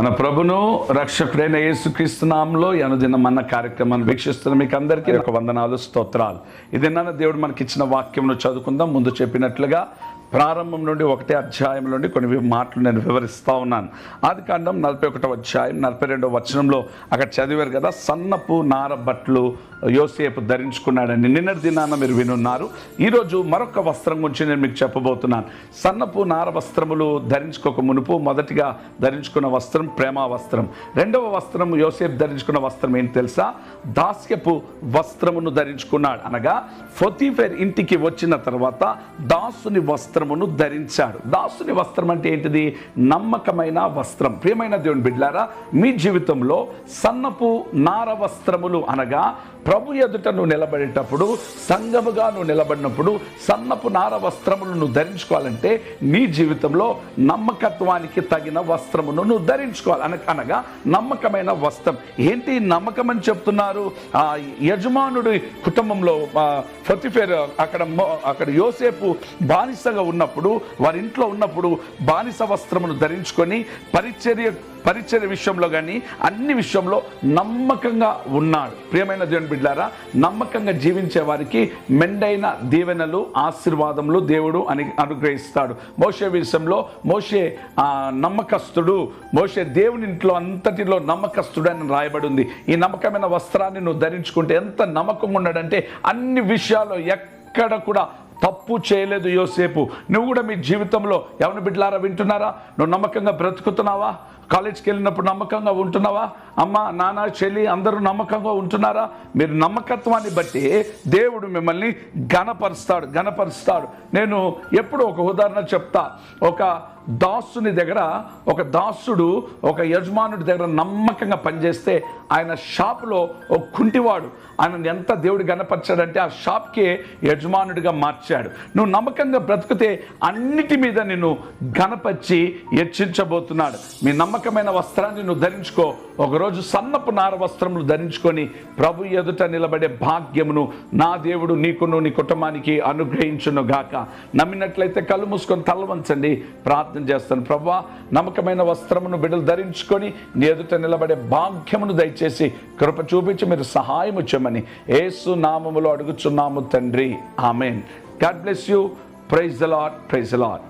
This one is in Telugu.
మన ప్రభును రక్షకుడైన యేసుక్రీస్తు నామములో ఈ అనుదిన మన్న కార్యక్రమాన్ని వీక్షిస్తున్న మీకు అందరికీ ఒక వందనాలు, స్తోత్రాలు. ఇది దేవుడు మనకి ఇచ్చిన వాక్యమును చదువుకుందాం. ముందు చెప్పినట్లుగా ప్రారంభం నుండి 1వ అధ్యాయం నుండి కొన్ని మాటలు నేను వివరిస్తూ ఉన్నాను. ఆదికాండం 41వ అధ్యాయం 42వ వచనంలో అక్కడ చదివారు కదా, సన్నపు నార బట్టలు యోసేపు ధరించుకున్నాడని నిన్నటి దినాన మీరు వినున్నారు. ఈరోజు మరొక వస్త్రం గురించి నేను మీకు చెప్పబోతున్నాను. సన్నపు నార వస్త్రములు ధరించుకోక మునుపు మొదటిగా ధరించుకున్న వస్త్రం ప్రేమ వస్త్రం. రెండవ వస్త్రం యోసేపు ధరించుకున్న వస్త్రం ఏంటి తెలుసా? దాస్యపు వస్త్రమును ధరించుకున్నాడు. అనగా పోతీఫెర్ ఇంటికి వచ్చిన తర్వాత దాసుని వస్త్రమును ధరించాడు. దాసుని వస్త్రం అంటే ఏంటిది? నమ్మకమైన వస్త్రం. ప్రియమైన దేవుని బిడ్డలారా, మీ జీవితంలో సన్నపు నార వస్త్రములు అనగా ప్రభు ఎదుట నువ్వు నిలబడేటప్పుడు, సంఘముగా నువ్వు నిలబడినప్పుడు సన్నపు నార వస్త్రములు నువ్వు ధరించుకోవాలంటే నీ జీవితంలో నమ్మకత్వానికి తగిన వస్త్రమును నువ్వు ధరించుకోవాలి. అనగా నమ్మకమైన వస్త్రం. ఏంటి నమ్మకం అని చెప్తున్నారు? యజమానుడి కుటుంబంలో పోతీఫెర్ అక్కడ యోసేపు బానిసగా ఉన్నప్పుడు, వారి ఇంట్లో ఉన్నప్పుడు బానిస వస్త్రమును ధరించుకొని పరిచర్య విషయంలో కానీ అన్ని విషయంలో నమ్మకంగా ఉన్నాడు. ప్రియమైన దేవుని బిడ్డలారా, నమ్మకంగా జీవించే వారికి మెండైన దీవెనలు, ఆశీర్వాదములు దేవుడు అనుగ్రహిస్తాడు. మోషే విషయంలో మోషే నమ్మకస్తుడు. మోషే దేవుని ఇంట్లో అంతటిలో నమ్మకస్తుడు అని రాయబడి ఉంది. ఈ నమ్మకమైన వస్త్రాన్ని నువ్వు ధరించుకుంటే ఎంత నమ్మకంగా ఉన్నాడంటే అన్ని విషయాల్లో ఎక్కడ కూడా తప్పు చేయలేదు యోసేపు. నువ్వు కూడా మీ జీవితంలో ఎవరిని బిడ్డలారా వింటున్నారా? నువ్వు నమ్మకంగా బ్రతుకుతున్నావా? కాలేజ్కి వెళ్ళినప్పుడు నమ్మకంగా ఉంటున్నావా? అమ్మ, నాన్న, చెల్లి అందరూ నమ్మకంగా ఉంటున్నారా? మీరు నమ్మకత్వాన్ని బట్టి దేవుడు మిమ్మల్ని ఘనపరుస్తాడు. నేను ఎప్పుడు ఒక ఉదాహరణ చెప్తా. ఒక దాసుని దగ్గర ఒక దాసుడు ఒక యజమానుడి దగ్గర నమ్మకంగా పనిచేస్తే ఆయన షాపులో ఒక కుంటివాడు ఆయన ఎంత దేవుడు గణపరిచాడంటే ఆ షాప్కే యజమానుడిగా మార్చాడు. నువ్వు నమ్మకంగా బ్రతికితే అన్నిటి మీద నిన్ను గణపరిచి హెచ్చించబోతున్నాడు. మీ నమ్మకమైన వస్త్రాన్ని నువ్వు ధరించుకో. ఒకరోజు సన్నపు నార వస్త్రములు ధరించుకొని ప్రభు ఎదుట నిలబడే భాగ్యమును నా దేవుడు నీకును నీ కుటుంబానికి అనుగ్రహించును గాక. నమ్మినట్లయితే కళ్ళు మూసుకొని తల వంచండి. ప్రార్థన చేస్తాను. ప్రభువా, నమ్మకమైన వస్త్రమును బిడ్డలు ధరించుకొని నీ ఎదుట నిలబడే భాగ్యమును దయచేసి కృప చూపించి మీరు సహాయము చేయమని యేసు నామములో అడుగుచున్నాము తండ్రి. ఆమేన్. God bless you. Praise the Lord. Praise the lord.